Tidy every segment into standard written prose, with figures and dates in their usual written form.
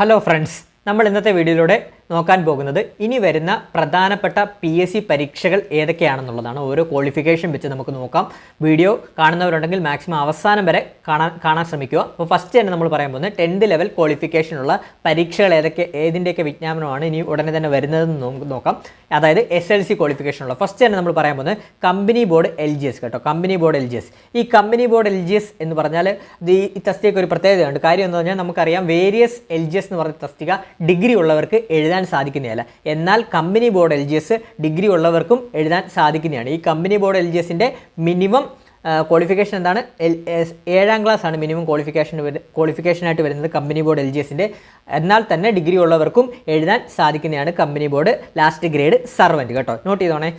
Hello friends, നമ്മൾ ഇന്നത്തെ വീഡിയോയിലൂടെ നോക്കാൻ പോകുന്നത് ഇനി വരുന്ന പ്രധാനപ്പെട്ട PSC പരീക്ഷകൾ ഏതൊക്കെയാണെന്നുള്ളതാണ്. ഓരോ ക്വാളിഫിക്കേഷൻ വെച്ച് നമുക്ക് നോക്കാം. വീഡിയോ കാണുന്നവരുണ്ടെങ്കിൽ മാക്സിമം അവസാനം വരെ കാണാൻ ശ്രമിക്കുക. അപ്പോൾ ഫസ്റ്റ് തന്നെ നമ്മൾ പറയാൻ പോകുന്നത് 10th ലെവൽ ക്വാളിഫിക്കേഷനുള്ള പരീക്ഷകൾ ഏതിൻ്റെയൊക്കെ വിജ്ഞാപനമാണ് ഇനി ഉടനെ തന്നെ വരുന്നതെന്ന് നമുക്ക് നോക്കാം. അതായത് SLC ക്വാളിഫിക്കേഷനുള്ള ഫസ്റ്റ് തന്നെ നമ്മൾ പറയാൻ പോകുന്നത് കമ്പനി ബോർഡ് LGS കേട്ടോ. Company board LGS. ഈ കമ്പനി ബോർഡ് LGS എന്ന് പറഞ്ഞാൽ ഈ തസ്തികയ്ക്ക് ഒരു പ്രത്യേകതയുണ്ട്. കാര്യം എന്ന് പറഞ്ഞാൽ നമുക്കറിയാം വേരിയസ് LGS എന്ന് പറഞ്ഞ തസ്തിക ഡിഗ്രി ഉള്ളവർക്ക് എഴുതാൻ സാധിക്കുന്നതല്ല. എന്നാൽ കമ്പനി ബോർഡ് LGS ഡിഗ്രി ഉള്ളവർക്കും എഴുതാൻ സാധിക്കുന്നതാണ്. ഈ കമ്പനി ബോർഡ് LGSന്റെ മിനിമം ക്വാളിഫിക്കേഷൻ എന്താണ്? 7ാം ക്ലാസ് ആണ് മിനിമം ക്വാളിഫിക്കേഷനായിട്ട് വരുന്നത് കമ്പനി ബോർഡ് LGSന്റെ. എന്നാൽ തന്നെ ഡിഗ്രി ഉള്ളവർക്കും എഴുതാൻ സാധിക്കുന്നതാണ് company board last grade servant കേട്ടോ. നോട്ട് ചെയ്തോണേ.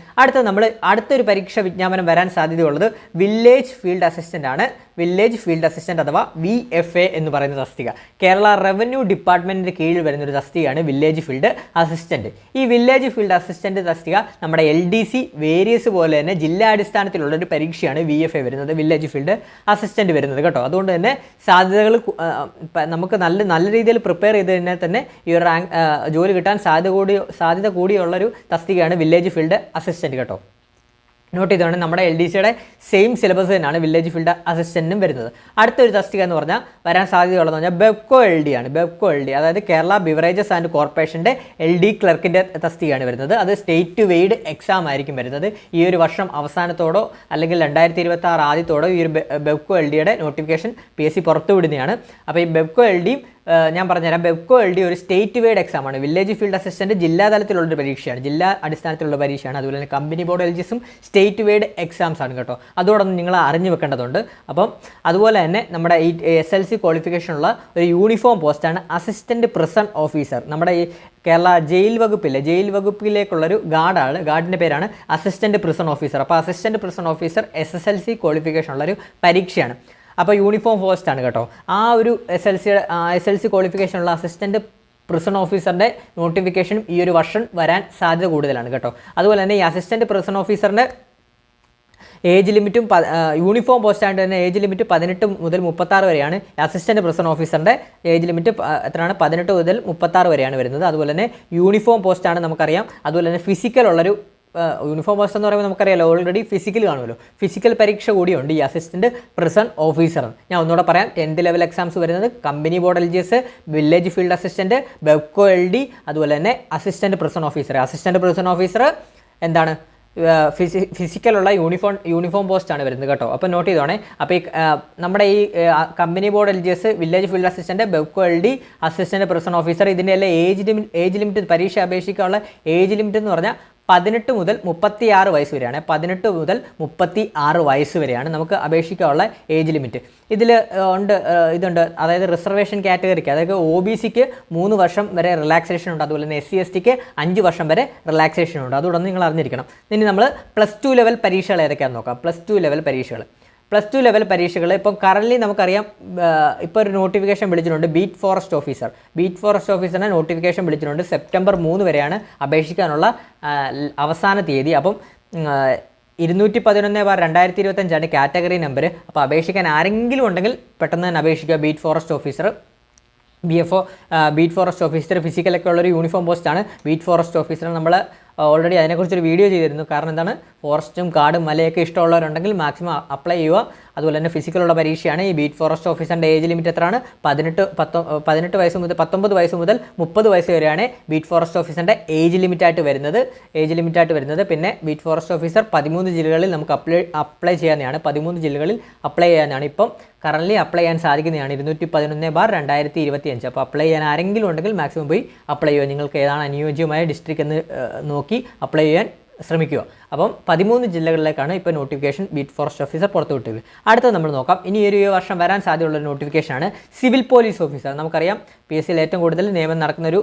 അടുത്തൊരു പരീക്ഷ വിജ്ഞാപനം വരാൻ സാധ്യതയുള്ളത് വില്ലേജ് ഫീൽഡ് അസിസ്റ്റൻ്റ് ആണ്. വില്ലേജ് ഫീൽഡ് അസിസ്റ്റൻ്റ് അഥവാ VFA എന്ന് പറയുന്ന തസ്തിക കേരള റവന്യൂ ഡിപ്പാർട്ട്മെൻറ്റിൻ്റെ കീഴിൽ വരുന്നൊരു തസ്തികയാണ് വില്ലേജ് ഫീൽഡ് അസിസ്റ്റൻറ്റ്. ഈ വില്ലേജ് ഫീൽഡ് അസിസ്റ്റൻറ്റ് തസ്തിക നമ്മുടെ LDC വേരിയസ് പോലെ തന്നെ ജില്ലാടിസ്ഥാനത്തിലുള്ളൊരു പരീക്ഷയാണ് VFA വരുന്നത്, വില്ലേജ് ഫീൽഡ് അസിസ്റ്റൻറ്റ് വരുന്നത് കേട്ടോ. അതുകൊണ്ട് തന്നെ സാധ്യതകൾ നമുക്ക് നല്ല രീതിയിൽ പ്രിപ്പയർ ചെയ്ത് കഴിഞ്ഞാൽ തന്നെ ഈ ഒരു ജോലി കിട്ടാൻ സാധ്യത കൂടിയുള്ളൊരു തസ്തികയാണ് വില്ലേജ് ഫീൽഡ് അസിസ്റ്റൻറ്റ് കേട്ടോ. നോട്ട് ചെയ്തോണ്ട് നമ്മുടെ LDCയുടെ സെയിം സിലബസ് തന്നെയാണ് വില്ലേജ് ഫീൽഡ് അസിസ്റ്റൻറ്റും വരുന്നത്. അടുത്തൊരു തസ്തിക എന്ന് പറഞ്ഞാൽ വരാൻ സാധ്യതയുള്ളതെന്ന് പറഞ്ഞാൽ ബെവ്കോ LD ആണ്. ബെവ്കോ LD അതായത് കേരള ബിവറേജസ് ആൻഡ് കോർപ്പറേഷൻ്റെ LD ക്ലർക്കിൻ്റെ തസ്തികയാണ് വരുന്നത്. അത് സ്റ്റേറ്റ് വെയ്ഡ് എക്സാം ആയിരിക്കും വരുന്നത്. ഈ ഒരു വർഷം അവസാനത്തോടോ അല്ലെങ്കിൽ 2026 ആദ്യത്തോടോ ഈ ഒരു ബെവ്കോ LDയുടെ നോട്ടിഫിക്കേഷൻ PSC പുറത്തുവിടുന്നതാണ്. അപ്പോൾ ഈ ബെവ്കോ LDയും ഞാൻ പറഞ്ഞുതരാം. ബെവ്കോ LD ഒരു സ്റ്റേറ്റ് വെയ്ഡ് എക്സാം ആണ്. വില്ലേജ് ഫീൽഡ് അസിസ്റ്റൻറ്റ് ജില്ലാ തലത്തിലുള്ളൊരു പരീക്ഷയാണ്, ജില്ലാ അടിസ്ഥാനത്തിലുള്ള പരീക്ഷയാണ്. അതുപോലെ തന്നെ കമ്പനി ബോർഡ് LGSും സ്റ്റേറ്റ് വെയ്ഡ് എക്സാംസ് ആണ് കേട്ടോ. അതോടൊന്നും നിങ്ങൾ അറിഞ്ഞു വെക്കേണ്ടതുണ്ട്. അപ്പം അതുപോലെ തന്നെ നമ്മുടെ ഈ SLC ക്വാളിഫിക്കേഷനുള്ള ഒരു യൂണിഫോം പോസ്റ്റാണ് അസിസ്റ്റൻറ്റ് പ്രിസൺ ഓഫീസർ. നമ്മുടെ ഈ കേരള ജയിൽ വകുപ്പിലേക്കുള്ളൊരു ഗാർഡിൻ്റെ പേരാണ് അസിസ്റ്റൻറ്റ് പ്രിസൺ ഓഫീസർ. അപ്പോൾ അസിസ്റ്റൻറ്റ് പ്രിസൺ ഓഫീസർ SSLC ക്വാളിഫിക്കേഷനുള്ളൊരു പരീക്ഷയാണ്. അപ്പോൾ യൂണിഫോം പോസ്റ്റാണ് കേട്ടോ. ആ ഒരു SLC ക്വാളിഫിക്കേഷനുള്ള അസിസ്റ്റൻറ്റ് പ്രിസൺ ഓഫീസറിൻ്റെ നോട്ടിഫിക്കേഷനും ഈ ഒരു വർഷം വരാൻ സാധ്യത കൂടുതലാണ് കേട്ടോ. അതുപോലെ തന്നെ ഈ അസിസ്റ്റൻറ്റ് പ്രിസൺ ഓഫീസറിൻ്റെ ഏജ് ലിമിറ്റും യൂണിഫോം പോസ്റ്റായിട്ട് തന്നെ ഏജ് ലിമിറ്റ് 18 മുതൽ 36 വരെയാണ്. അസിസ്റ്റൻറ്റ് പ്രിസൺ ഓഫീസറിൻ്റെ ഏജ് ലിമിറ്റ് എത്രയാണ്? 18 മുതൽ 36 വരെയാണ് വരുന്നത്. അതുപോലെ തന്നെ യൂണിഫോം പോസ്റ്റാണ് നമുക്കറിയാം. അതുപോലെ തന്നെ ഫിസിക്കൽ ഉള്ളൊരു യൂണിഫോം പോസ്റ്റ് എന്ന് പറയുമ്പോൾ നമുക്കറിയാലോ, ഓൾറെഡി ഫിസിക്കൽ കാണുമല്ലോ. ഫിസിക്കൽ പരീക്ഷ കൂടിയുണ്ട് ഈ അസിസ്റ്റൻറ്റ് പ്രിസൺ ഓഫീസർ. ഞാൻ ഒന്നുകൂടെ പറയാം. 10th ലെവൽ എക്സാംസ് വരുന്നത് company board LGS, village field assistant, Bevco LD, അതുപോലെ തന്നെ assistant prison officer. Assistant prison officer എന്താണ്? ഫിസിക്കലുള്ള യൂണിഫോം പോസ്റ്റാണ് വരുന്നത് കേട്ടോ. അപ്പോൾ നോട്ട് ചെയ്തോണേ. അപ്പോൾ ഈ നമ്മുടെ ഈ company board LGS, village field assistant, Bevco LD, assistant prison officer ഇതിൻ്റെ എല്ലാം ഏജ് ലിമിറ്റ് പരീക്ഷ അപേക്ഷിക്കാനുള്ള ഏജ് ലിമിറ്റ് എന്ന് പറഞ്ഞാൽ 18 മുതൽ 36 വയസ്സ് വരെയാണ്. 18 മുതൽ 36 വയസ്സ് വരെയാണ് നമുക്ക് അപേക്ഷിക്കാനുള്ള ഏജ് ലിമിറ്റ്. ഇതുണ്ട്. അതായത് റിസർവേഷൻ കാറ്റഗറിക്ക്, അതായത് OBCക്ക് 3 വർഷം വരെ റിലാക്സേഷൻ ഉണ്ട്. അതുപോലെ തന്നെ SC STക്ക് 5 വർഷം വരെ റിലാക്സേഷൻ ഉണ്ട്. അതുകൊണ്ടൊന്ന് നിങ്ങൾ അറിഞ്ഞിരിക്കണം. ഇനി നമ്മൾ +2 ലെവൽ പരീക്ഷകൾ ഏതൊക്കെയാണെന്ന് നോക്കാം. +2 ലെവൽ പരീക്ഷകൾ ഇപ്പം കറൻറ്റ്ലി നമുക്കറിയാം. ഇപ്പോൾ ഒരു നോട്ടിഫിക്കേഷൻ വിളിച്ചിട്ടുണ്ട് ബീറ്റ് ഫോറസ്റ്റ് ഓഫീസറിനെ നോട്ടിഫിക്കേഷൻ വിളിച്ചിട്ടുണ്ട്. സെപ്റ്റംബർ 3 വരെയാണ് അപേക്ഷിക്കാനുള്ള അവസാന തീയതി. അപ്പം 211/2025 കാറ്റഗറി നമ്പർ. അപ്പോൾ അപേക്ഷിക്കാൻ ആരെങ്കിലും ഉണ്ടെങ്കിൽ പെട്ടെന്ന് തന്നെ അപേക്ഷിക്കുക. Beat forest officer beat forest officer ഫിസിക്കലൊക്കെ ഉള്ളൊരു യൂണിഫോം പോസ്റ്റാണ്. ബീറ്റ് ഫോറസ്റ്റ് ഓഫീസർ നമ്മൾ ഓൾറെഡി അതിനെക്കുറിച്ചൊരു വീഡിയോ ചെയ്തിരുന്നു. കാരണം എന്താണ്? ഫോറസ്റ്റും കാടും മലയൊക്കെ ഇഷ്ടമുള്ളവരുണ്ടെങ്കിൽ മാക്സിമം അപ്ലൈ ചെയ്യുക. അതുപോലെ തന്നെ ഫിസിക്കലുള്ള പരീക്ഷയാണ്. ഈ ബീറ്റ് ഫോറസ്റ്റ് ഓഫീസറിൻ്റെ ഏജ് ലിമിറ്റ് എത്രയാണ്? 19 വയസ്സ് മുതൽ 30 വയസ്സ് വരെയാണ് ബീറ്റ് ഫോറസ്റ്റ് ഓഫീസറിൻ്റെ ഏജ് ലിമിറ്റായിട്ട് വരുന്നത്. പിന്നെ ബീറ്റ് ഫോറസ്റ്റ് ഓഫീസർ 13 ജില്ലകളിൽ നമുക്ക് അപ്ലൈ ചെയ്യാവുന്നതാണ്. 13 ജില്ലകളിൽ അപ്ലൈ ചെയ്യാനാണ് ഇപ്പം കറൻറ്റ്ലി അപ്ലൈ ചെയ്യാൻ സാധിക്കുന്നതാണ്. 211/2025. അപ്പോൾ അപ്ലൈ ചെയ്യാൻ ആരെങ്കിലും ഉണ്ടെങ്കിൽ മാക്സിമം പോയി അപ്ലൈ ചെയ്യുക. നിങ്ങൾക്ക് ഏതാണ് അനുയോജ്യമായ ഡിസ്ട്രിക്റ്റ് എന്ന് നോക്കി അപ്ലൈ ചെയ്യാൻ ശ്രമിക്കുക. അപ്പം 13 ജില്ലകളിലേക്കാണ് ഇപ്പോൾ നോട്ടിഫിക്കേഷൻ ബീറ്റ് ഫോറസ്റ്റ് ഓഫീസർ പുറത്തുവിട്ടത്. അടുത്തത് നമ്മൾ നോക്കാം. ഇനി ഒരു വർഷം വരാൻ സാധ്യതയുള്ളൊരു നോട്ടിഫിക്കേഷനാണ് സിവിൽ പോലീസ് ഓഫീസർ. നമുക്കറിയാം PSCയിൽ ഏറ്റവും കൂടുതൽ നിയമനം നടക്കുന്ന ഒരു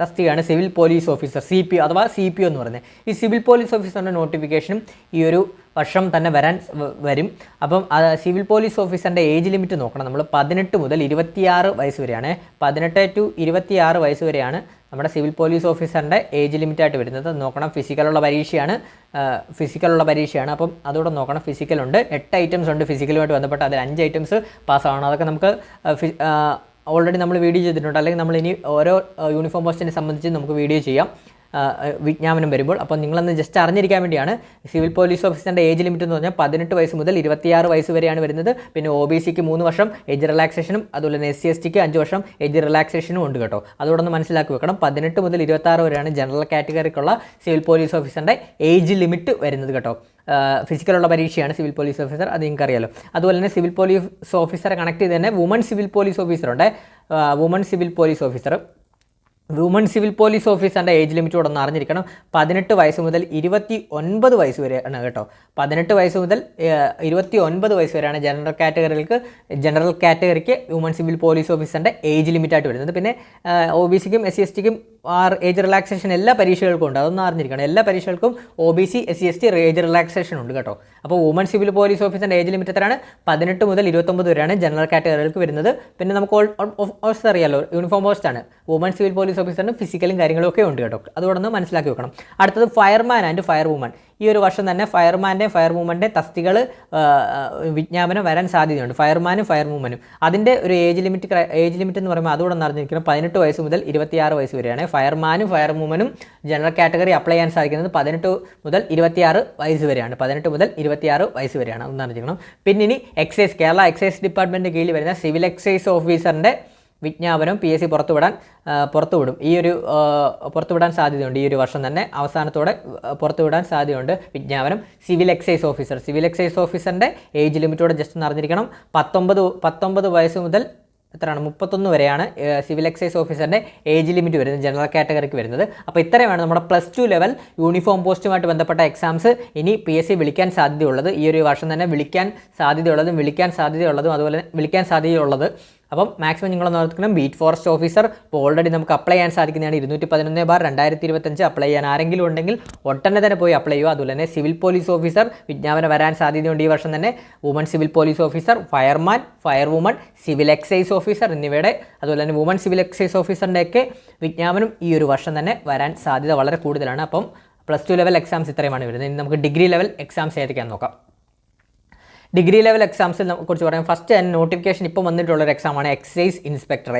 തസ്തികയാണ് സിവിൽ പോലീസ് ഓഫീസർ, CPO അഥവാ CPO എന്ന് പറയുന്നത്. ഈ സിവിൽ പോലീസ് ഓഫീസറിൻ്റെ നോട്ടിഫിക്കേഷനും ഈ ഒരു വർഷം തന്നെ വരും. അപ്പം സിവിൽ പോലീസ് ഓഫീസറിൻ്റെ ഏജ് ലിമിറ്റ് നോക്കണം. നമ്മൾ 18 മുതൽ 26 വയസ്സ് വരെയാണ്. 18 to 26 വയസ്സ് വരെയാണ് നമ്മുടെ സിവിൽ പോലീസ് ഓഫീസറിൻ്റെ ഏജ് ലിമിറ്റായിട്ട് വരുന്നത്. നോക്കണം. ഫിസിക്കലുള്ള പരീക്ഷയാണ്. അപ്പം അതുകൂടെ നോക്കണം. ഫിസിക്കലുണ്ട്. 8 ഐറ്റംസ് ഉണ്ട് ഫിസിക്കലുമായിട്ട് ബന്ധപ്പെട്ട്. അതിൽ 5 ഐറ്റംസ് പാസ്സാവണം. അതൊക്കെ നമുക്ക് ഓൾറെഡി നമ്മൾ വീഡിയോ ചെയ്തിട്ടുണ്ട്, അല്ലെങ്കിൽ നമ്മൾ ഇനി ഓരോ യൂണിഫോം പോസ്റ്റിനെ സംബന്ധിച്ച് നമുക്ക് വീഡിയോ ചെയ്യാം വിജ്ഞാപനം വരുമ്പോൾ. അപ്പോൾ നിങ്ങളൊന്ന് ജസ്റ്റ് അറിഞ്ഞിരിക്കാൻ വേണ്ടിയാണ്. സിവിൽ പോലീസ് ഓഫീസറിൻ്റെ ഏജ് ലിമിറ്റ് എന്ന് പറഞ്ഞാൽ 18 വയസ്സ് മുതൽ 26 വയസ്സ് വരെയാണ് വരുന്നത്. പിന്നെ OBCക്ക് 3 വർഷം ഏജ് റിലാക്സേഷനും അതുപോലെ തന്നെ SC/STക്ക് 5 വർഷം ഏജ് റിലാക്സേഷനും ഉണ്ട് കേട്ടോ. അതുകൊണ്ടൊന്ന് മനസ്സിലാക്കി വെക്കണം. 18 മുതൽ 26 വരെയാണ് ജനറൽ കാറ്റഗറിക്കുള്ള സിവിൽ പോലീസ് ഓഫീസറിൻ്റെ ഏജ് ലിമിറ്റ് വരുന്നത് കേട്ടോ. ഫിസിക്കലുള്ള പരീക്ഷയാണ് സിവിൽ പോലീസ് ഓഫീസർ, അത് നിങ്ങൾക്കറിയാലോ. അതുപോലെ തന്നെ സിവിൽ പോലീസ് ഓഫീസറെ കണക്ട് ചെയ്ത് തന്നെ വുമൺ സിവിൽ പോലീസ് ഓഫീസറുണ്ട്. വുമൺ സിവിൽ പോലീസ് ഓഫീസറിൻ്റെ ഏജ് ലിമിറ്റ് കൂടെ ഒന്ന് അറിഞ്ഞിരിക്കണം. 18 വയസ്സ് മുതൽ 29 വയസ്സ് വരെയാണ് കേട്ടോ. 18 വയസ്സ് മുതൽ 29 വയസ്സ് വരെയാണ് ജനറൽ കാറ്റഗറിക്ക് വുമൺ സിവിൽ പോലീസ് ഓഫീസറിൻ്റെ ഏജ് ലിമിറ്റായിട്ട് വരുന്നത്. പിന്നെ OBCക്കും SC/STക്കും ഏജ് റിലാക്സേഷൻ എല്ലാ പരീക്ഷകൾക്കും ഉണ്ട്, അതൊന്നും അറിഞ്ഞിരിക്കണം. എല്ലാ പരീക്ഷകൾക്കും OBC SC/ST ഏജ് റിലാക്സേഷൻ ഉണ്ട് കേട്ടോ. അപ്പോൾ വുമൺ സിവിൽ പോലീസ് ഓഫീസറിൻ്റെ ഏജ് ലിമിറ്റ് എത്രയാണ്? 18 മുതൽ 29 വരെയാണ് ജനറൽ കാറ്റഗറികൾക്ക് വരുന്നത്. പിന്നെ നമുക്ക് ഓൾസോ അറിയാലോ, യൂണിഫോം പോസ്റ്റാണ്. വുമൺ സിവിൽ പോലീസ് ഓഫീസറിന് ഫിസിക്കലും കാര്യങ്ങളും ഒക്കെ ഉണ്ട് കേട്ടോ. അതുകൊണ്ടൊന്ന് മനസ്സിലാക്കി വെക്കണം. അടുത്തത് ഫയർമാൻ ആൻഡ് ഫയർ വുമൺ. ഈ ഒരു വർഷം തന്നെ ഫയർമാൻ്റെയും ഫയർ വുമൻ്റെ തസ്തികൾ വിജ്ഞാപനം വരാൻ സാധ്യതയുണ്ട്. ഫയർമാനും ഫയർ വുമനും അതിൻ്റെ ഒരു ഏജ് ലിമിറ്റ് എന്ന് പറയുമ്പോൾ അതുകൂടെ അറിഞ്ഞിരിക്കണം. 18 വയസ്സ് മുതൽ 26 വയസ്സ് വരെയാണ്. ഫയർമാനും ഫയർ വുമനും ജനറൽ കാറ്റഗറി അപ്ലൈ ചെയ്യാൻ സാധിക്കുന്നത് 18 മുതൽ 26 വയസ്സ് വരെയാണ്. 18 മുതൽ 26 വയസ്സ് വരെയാണ്, അതൊന്നും അറിഞ്ഞിരിക്കണം. പിന്നെ ഇനി എക്സൈസ്, കേരള എക്സൈസ് ഡിപ്പാർട്ട്മെൻറ്റ് കീഴിൽ വരുന്ന സിവിൽ എക്സൈസ് ഓഫീസറിൻ്റെ വിജ്ഞാപനം PSC പുറത്തുവിടാൻ സാധ്യതയുണ്ട്. ഈ ഒരു വർഷം തന്നെ അവസാനത്തോടെ പുറത്തുവിടാൻ സാധ്യതയുണ്ട് വിജ്ഞാപനം. സിവിൽ എക്സൈസ് ഓഫീസറിൻ്റെ ഏജ് ലിമിറ്റോടെ ജസ്റ്റ് ഒന്ന് അറിഞ്ഞിരിക്കണം. 19 വയസ്സ് മുതൽ 31 വരെയാണ് സിവിൽ എക്സൈസ് ഓഫീസറിൻ്റെ ഏജ് ലിമിറ്റ് വരുന്നത്, ജനറൽ കാറ്റഗറിക്ക് വരുന്നത്. അപ്പോൾ ഇത്രയുമാണ് നമ്മുടെ +2 ലെവൽ യൂണിഫോം പോസ്റ്റുമായിട്ട് ബന്ധപ്പെട്ട എക്സാംസ് ഇനി PSC വിളിക്കാൻ സാധ്യതയുള്ളത്. ഈ ഒരു വർഷം തന്നെ വിളിക്കാൻ സാധ്യതയുള്ളതും അതുപോലെ വിളിക്കാൻ സാധ്യതയുള്ളത്. അപ്പം മാക്സിമം നിങ്ങളൊന്ന് ഓർക്കണം. ബീറ്റ് ഫോറസ്റ്റ് ഓഫീസർ ഇപ്പോൾ ഓൾറെഡി നമുക്ക് അപ്ലൈ ചെയ്യാൻ സാധിക്കുന്നതാണ്. 211/2025 അപ്ലൈ ചെയ്യാൻ ആരെങ്കിലും ഉണ്ടെങ്കിൽ ഒട്ടനെ തന്നെ പോയി അപ്ലൈ ചെയ്യുക. അതുപോലെ തന്നെ സിവിൽ പോലീസ് ഓഫീസർ വിജ്ഞാപനം വരാൻ സാധ്യതയുണ്ട് ഈ വർഷം തന്നെ. Woman civil police officer, fireman, fire woman, civil excise officer എന്നിവയുടെ, അതുപോലെ തന്നെ വുമൺ സിവിൽ എക്സൈസ് ഓഫീസറിൻ്റെയൊക്കെ വിജ്ഞാപനം ഈ ഒരു വർഷം തന്നെ വരാൻ സാധ്യത വളരെ കൂടുതലാണ്. അപ്പം +2 ലെവൽ എക്സാംസ് ഇത്രയുമാണ് വരുന്നത്. ഇനി നമുക്ക് ഡിഗ്രി ലെവൽ എക്സാംസ് ഏതൊക്കെയാണെന്ന് നോക്കാം. ഡിഗ്രി ലെവൽ എക്സാംസിൽ കുറിച്ച് പറയാം. ഫസ്റ്റ് നോട്ടിഫിക്കേഷൻ ഇപ്പോൾ വന്നിട്ടുള്ളൊരു എക്സാമാണ് excise inspector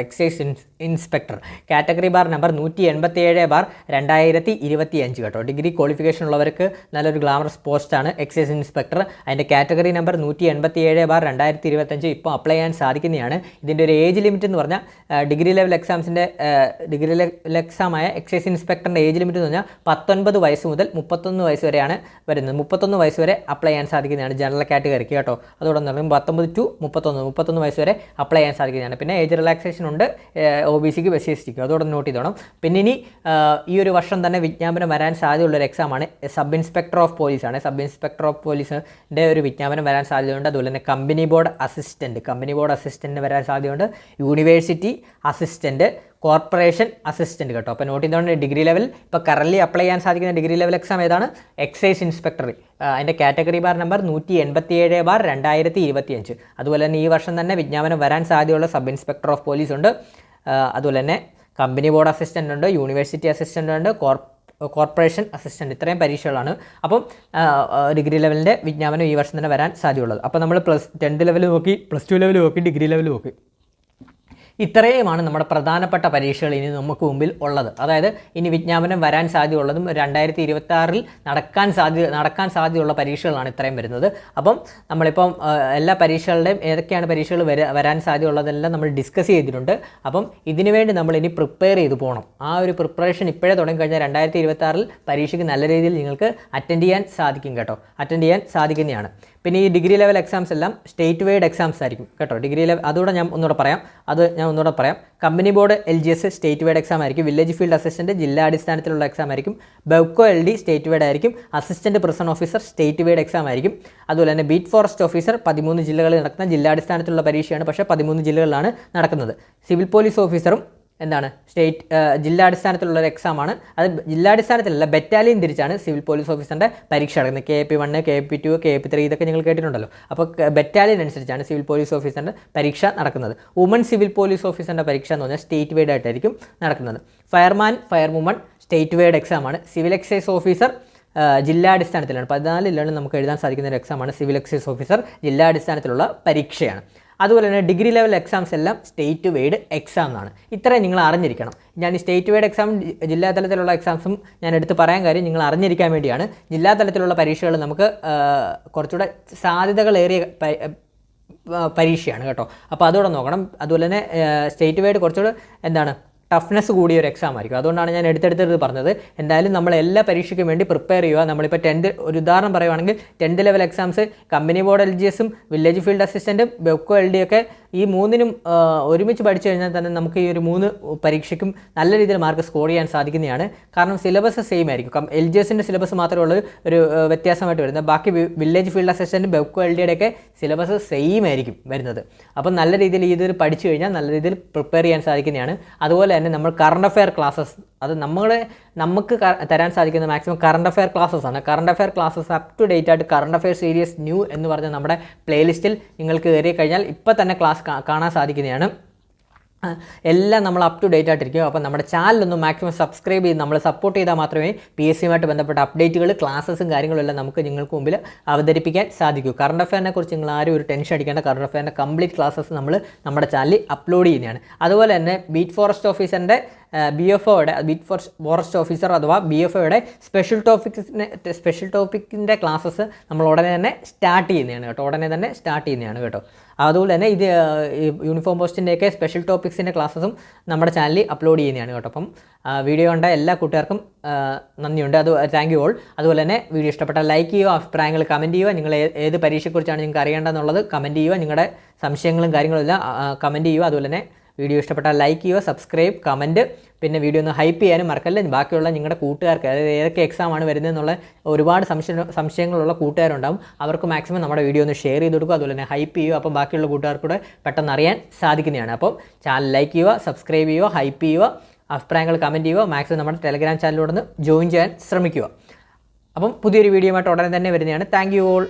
category bar number 187/2025 കേട്ടോ. ഡിഗ്രി ക്വാളിഫിക്കേഷൻ ഉള്ളവർക്ക് നല്ലൊരു ഗ്ലാമറസ് പോസ്റ്റാണ് എക്സൈസ് ഇൻസ്പെക്ടർ. അതിൻ്റെ കാറ്റഗറി നമ്പർ 187/2025 ഇപ്പോൾ അപ്ലൈ ചെയ്യാൻ സാധിക്കുന്നതാണ്. ഇതിൻ്റെ ഒരു ഏജ് ലിമിറ്റ് എന്ന് പറഞ്ഞാൽ ഡിഗ്രി ലെവൽ എക്സാമായ എക്സൈസ് ഇൻസ്പെക്ടറിൻ്റെ ഏജ് ലിമിറ്റ് എന്ന് പറഞ്ഞാൽ 19 വയസ്സ് മുതൽ 31 വയസ്സ് വരെയാണ് വരുന്നത്. 31 വയസ്സ് വരെ അപ്ലൈ ചെയ്യാൻ സാധിക്കുന്നതാണ് ജനറൽ കാറ്റഗറിക്ക് കേട്ടോ. അതോടൊപ്പം തന്നെ 19 to 31 വയസ്സ് വരെ അപ്ലൈ ചെയ്യാൻ സാധിക്കുന്നതാണ്. പിന്നെ ഏജ് റിലാക്സേഷൻ ഉണ്ട് OBCക്ക് SC/STക്ക്, അതോടെ നോട്ട് ചെയ്തോണം. പിന്നെ ഇനി ഈ ഒരു വർഷം തന്നെ വിജ്ഞാപനം വരാൻ സാധ്യതയുള്ളൊരു എക്സാമാണ് സബ് ഇൻസ്പെക്ടർ ഓഫ് പോലീസിൻ്റെ ഒരു വിജ്ഞാപനം വരാൻ സാധ്യതയുണ്ട്. അതുപോലെ തന്നെ കമ്പനി ബോർഡ് അസിസ്റ്റൻറ്റ് വരാൻ സാധ്യതയുണ്ട്. യൂണിവേഴ്സിറ്റി അസിസ്റ്റൻറ്റ്, കോർപ്പറേഷൻ അസിസ്റ്റൻറ്റ് കേട്ടോ. അപ്പോൾ നോട്ട് ചെയ്തോണ്ട് ഡിഗ്രി ലെവൽ ഇപ്പോൾ കറൻലി അപ്ലൈ ചെയ്യാൻ സാധിക്കുന്ന ഡിഗ്രി ലെവൽ എക്സാം ഏതാണ്? Excise inspector. അതിൻ്റെ കാറ്റഗറി ബാർ നമ്പർ 187/2025. അതുപോലെ തന്നെ ഈ വർഷം തന്നെ വിജ്ഞാപനം വരാൻ സാധ്യതയുള്ള സബ് ഇൻസ്പെക്ടർ ഓഫ് പോലീസ് ഉണ്ട്. അതുപോലെ തന്നെ കമ്പനി ബോർഡ് അസിസ്റ്റൻ്റ് ഉണ്ട്, യൂണിവേഴ്സിറ്റി അസിസ്റ്റൻ്റ് ഉണ്ട്, കോർപ്പറേഷൻ അസിസ്റ്റൻറ്റ്. ഇത്രയും പരീക്ഷകളാണ്. അപ്പം ഡിഗ്രി ലെവലിൻ്റെ വിജ്ഞാപനം ഈ വർഷം തന്നെ വരാൻ സാധ്യതയുള്ളത്. അപ്പോൾ നമ്മൾ 10th ലെവൽ നോക്കി, +2 ലെവൽ നോക്കി, ഡിഗ്രി ലെവൽ നോക്കി. ഇത്രയുമാണ് നമ്മുടെ പ്രധാനപ്പെട്ട പരീക്ഷകൾ ഇനി നമുക്ക് മുമ്പിൽ ഉള്ളത്. അതായത് ഇനി വിജ്ഞാപനം വരാൻ സാധ്യതയുള്ളതും 2026 നടക്കാൻ സാധ്യതയുള്ള പരീക്ഷകളാണ് ഇത്രയും വരുന്നത്. അപ്പം നമ്മളിപ്പം എല്ലാ പരീക്ഷകളുടെയും ഏതൊക്കെയാണ് പരീക്ഷകൾ വരാൻ സാധ്യതയുള്ളതെല്ലാം നമ്മൾ ഡിസ്കസ് ചെയ്തിട്ടുണ്ട്. അപ്പം ഇതിനു വേണ്ടി നമ്മൾ ഇനി പ്രിപ്പയർ ചെയ്ത് പോകണം. ആ ഒരു പ്രിപ്പറേഷൻ ഇപ്പോഴേ തുടങ്ങിക്കഴിഞ്ഞാൽ 2026 പരീക്ഷയ്ക്ക് നല്ല രീതിയിൽ നിങ്ങൾക്ക് അറ്റൻഡ് ചെയ്യാൻ സാധിക്കും കേട്ടോ. അറ്റൻഡ് ചെയ്യാൻ സാധിക്കുന്നതാണ്. പിന്നെ ഈ ഡിഗ്രി ലെവൽ എക്സാംസ് എല്ലാം സ്റ്റേറ്റ് വൈഡ് എക്സാംസ് ആയിരിക്കും കേട്ടോ. ഡിഗ്രി ലെവൽ അതുകൂടെ ഞാൻ ഒന്നുകൂടെ പറയാം. Company board LGS state wide exam ആയിരിക്കും. വില്ലേജ് ഫീൽഡ് അസിസ്റ്റൻറ്റ് ജില്ലാടിസ്ഥാനത്തിലുള്ള എക്സാം ആയിരിക്കും. ബെവ്കോ LD സ്റ്റേറ്റ് വൈഡ് ആയിരിക്കും. Assistant prison officer state wide exam ആയിരിക്കും. അതുപോലെ തന്നെ ബീറ്റ് ഫോറസ്റ്റ് ഓഫീസർ 13 ജില്ലകളിൽ നടക്കുന്ന ജില്ലാടിസ്ഥാനത്തിലുള്ള പരീക്ഷയാണ്, പക്ഷേ 13 ജില്ലകളിലാണ് നടക്കുന്നത്. സിവിൽ പോലീസ് ഓഫീസറും ജില്ലാടിസ്ഥാനത്തിലുള്ള ഒരു എക്സാമാണ്. അത് ജില്ലാടിസ്ഥാനത്തിലല്ല, ബറ്റാലിയൻ തിരിച്ചാണ് സിവിൽ പോലീസ് ഓഫീസറിൻ്റെ പരീക്ഷ നടക്കുന്നത്. KP1, KP2, KP3 ഇതൊക്കെ നിങ്ങൾ കേട്ടിട്ടുണ്ടല്ലോ. അപ്പോൾ ബറ്റാലിയൻ അനുസരിച്ചാണ് സിവിൽ പോലീസ് ഓഫീസറിൻ്റെ പരീക്ഷ നടക്കുന്നത്. വുമൺ സിവിൽ പോലീസ് ഓഫീസറിൻ്റെ പരീക്ഷ എന്ന് പറഞ്ഞാൽ സ്റ്റേറ്റ് വൈഡ് ആയിട്ടായിരിക്കും നടക്കുന്നത്. Fireman, fire woman state wide എക്സാമാണ്. സിവിൽ എക്സൈസ് ഓഫീസർ ജില്ലാടിസ്ഥാനത്തിലാണ്. 14 ജില്ലകളിൽ നമുക്ക് എഴുതാൻ സാധിക്കുന്ന ഒരു എക്സാമാണ് സിവിൽ എക്സൈസ് ഓഫീസർ. ജില്ലാടിസ്ഥാനത്തിലുള്ള പരീക്ഷയാണ്. അതുപോലെ തന്നെ ഡിഗ്രി ലെവൽ എക്സാംസ് എല്ലാം സ്റ്റേറ്റ് വൈഡ് എക്സാം എന്നാണ്. ഇത്രയും നിങ്ങൾ അറിഞ്ഞിരിക്കണം. ഞാൻ ഈ സ്റ്റേറ്റ് വൈഡ് എക്സാം ജില്ലാ തലത്തിലുള്ള എക്സാംസും ഞാൻ എടുത്ത് പറയാൻ കാര്യം നിങ്ങൾ അറിഞ്ഞിരിക്കാൻ വേണ്ടിയാണ്. ജില്ലാ തലത്തിലുള്ള പരീക്ഷകൾ നമുക്ക് കുറച്ചുകൂടെ സാധ്യതകളേറിയ പരീക്ഷയാണ് കേട്ടോ. അപ്പോൾ അതോടെ നോക്കണം. അതുപോലെ തന്നെ സ്റ്റേറ്റ് വൈഡ് കുറച്ചുകൂടെ എന്താണ് ടഫ്നെസ് കൂടിയ ഒരു എക്സാം ആയിരിക്കും. അതുകൊണ്ടാണ് ഞാൻ എടുത്തെടുത്ത് പറഞ്ഞത്. എന്തായാലും നമ്മൾ എല്ലാ പരീക്ഷയ്ക്കും വേണ്ടി പ്രിപ്പയർ ചെയ്യുക. നമ്മളിപ്പോൾ 10th ഒരു ഉദാഹരണം പറയുവാണെങ്കിൽ 10th level exams company board LGSും വില്ലേജ് ഫീൽഡ് അസിസ്റ്റൻറ്റും ബെക്കോ LD ഒക്കെ ഈ മൂന്നിനും ഒരുമിച്ച് പഠിച്ചു കഴിഞ്ഞാൽ തന്നെ നമുക്ക് ഈ ഒരു 3 പരീക്ഷയ്ക്കും നല്ല രീതിയിൽ മാർക്ക് സ്കോർ ചെയ്യാൻ സാധിക്കുന്നതാണ്. കാരണം സിലബസ് സെയിം ആയിരിക്കും. LGSൻ്റെ സിലബസ് മാത്രമേ ഉള്ളൂ ഒരു വ്യത്യാസമായിട്ട് വരുന്നത്. ബാക്കി വില്ലേജ് ഫീൽഡ് അസിസ്റ്റൻറ്റും ബെക്കോ LDയുടെ ഒക്കെ സിലബസ് സെയിം ആയിരിക്കും വരുന്നത്. അപ്പം നല്ല രീതിയിൽ ഇത് പഠിച്ചു കഴിഞ്ഞാൽ നല്ല രീതിയിൽ പ്രിപ്പയർ ചെയ്യാൻ സാധിക്കുന്നതാണ്. അതുപോലെ തന്നെ നമ്മൾ കറണ്ട് അഫെയർ ക്ലാസ്സസ് അത് നമുക്ക് തരാൻ സാധിക്കുന്ന മാക്സിമം കറണ്ട് അഫെയർ ക്ലാസ്സസ് ആണ്. Current affair classes up to date ആയിട്ട് കറണ്ട് അഫെയർ സീരീസ് ന്യൂ എന്ന് പറഞ്ഞ നമ്മുടെ പ്ലേലിസ്റ്റിൽ നിങ്ങൾക്ക് കയറി കഴിഞ്ഞാൽ ഇപ്പോൾ തന്നെ ക്ലാസ് കാണാൻ സാധിക്കുന്നതാണ്. എല്ലാം നമ്മൾ അപ് ടു ഡേറ്റ് ആയിട്ടിരിക്കും. അപ്പോൾ നമ്മുടെ ചാനലൊന്ന് മാക്സിമം സബ്സ്ക്രൈബ് ചെയ്ത് നമ്മൾ സപ്പോർട്ട് ചെയ്താൽ മാത്രമേ PSCയുമായിട്ട് ബന്ധപ്പെട്ട അപ്ഡേറ്റുകൾ ക്ലാസ്സസും കാര്യങ്ങളും എല്ലാം നമുക്ക് നിങ്ങൾക്ക് മുമ്പിൽ അവതരിപ്പിക്കാൻ സാധിക്കൂ. കറണ്ട് അഫെയറിനെ കുറിച്ച് നിങ്ങൾ ആരും ഒരു ടെൻഷൻ അടിക്കേണ്ട. കറണ്ട് അഫെയറിൻ്റെ കംപ്ലീറ്റ് ക്ലാസ്സസ് നമ്മൾ നമ്മുടെ ചാനലിൽ അപ്ലോഡ് ചെയ്യുന്നതാണ്. അതുപോലെ തന്നെ ബീറ്റ് ഫോറസ്റ്റ് ഓഫീസറിൻ്റെ BFOയുടെ ബീറ്റ് ഫോറസ്റ്റ് ഓഫീസർ അഥവാ BFOയുടെ സ്പെഷ്യൽ ടോപ്പിക്കിൻ്റെ ക്ലാസ്സസ് നമ്മൾ ഉടനെ തന്നെ സ്റ്റാർട്ട് ചെയ്യുന്നതാണ് കേട്ടോ. അതുപോലെ തന്നെ ഇത് യൂണിഫോം പോസ്റ്റിൻ്റെയൊക്കെ സ്പെഷ്യൽ ടോപ്പിക്സിൻ്റെ ക്ലാസ്സസും നമ്മുടെ ചാനലിൽ അപ്ലോഡ് ചെയ്യുന്നതാണ് കേട്ടോ. അപ്പം വീഡിയോ കണ്ട എല്ലാ കൂട്ടുകാർക്കും നന്ദിയുണ്ട്. Thank you all. അതുപോലെ തന്നെ വീഡിയോ ഇഷ്ടപ്പെട്ടാൽ ലൈക്ക് ചെയ്യുക, അഭിപ്രായങ്ങൾ കമൻറ്റ് ചെയ്യുക. നിങ്ങൾ ഏത് പരീക്ഷയെക്കുറിച്ചാണ് നിങ്ങൾക്ക് അറിയേണ്ടതെന്നുള്ളത് കമൻറ്റ് ചെയ്യുക. നിങ്ങളുടെ സംശയങ്ങളും കാര്യങ്ങളും എല്ലാം കമൻറ്റ് ചെയ്യുക. അതുപോലെ തന്നെ വീഡിയോ ഇഷ്ടപ്പെട്ടാൽ ലൈക്ക് ചെയ്യുക, സബ്സ്ക്രൈബ്, കമൻറ്റ്, പിന്നെ വീഡിയോ ഒന്ന് ഹൈപ്പ് ചെയ്യാനും മറക്കല്ല. ബാക്കിയുള്ള നിങ്ങളുടെ കൂട്ടുകാർക്ക് അതായത് ഏതൊക്കെ എക്സാമാണ് വരുന്നതെന്നുള്ള ഒരുപാട് സംശയങ്ങളുള്ള കൂട്ടുകാരുണ്ടാവും. അവർക്ക് മാക്സിമം നമ്മുടെ വീഡിയോ ഒന്ന് ഷെയർ ചെയ്ത് കൊടുക്കുക. അതുപോലെ തന്നെ ഹൈപ്പ് ചെയ്യുക. അപ്പം ബാക്കിയുള്ള കൂട്ടുകാർക്കൂടെ പെട്ടെന്ന് അറിയാൻ സാധിക്കുന്നതാണ്. അപ്പോൾ ചാനൽ ലൈക്ക് ചെയ്യുക, സബ്സ്ക്രൈബ് ചെയ്യുക, ഹൈപ്പ് ചെയ്യുക, അഭിപ്രായങ്ങൾ കമൻറ്റ് ചെയ്യുക. മാക്സിമം നമ്മുടെ ടെലഗ്രാം ചാനലിലൂടെ ജോയിൻ ചെയ്യാൻ ശ്രമിക്കുക. അപ്പം പുതിയൊരു വീഡിയോയുമായിട്ട് ഉടനെ തന്നെ വരുന്നതാണ്. Thank you all.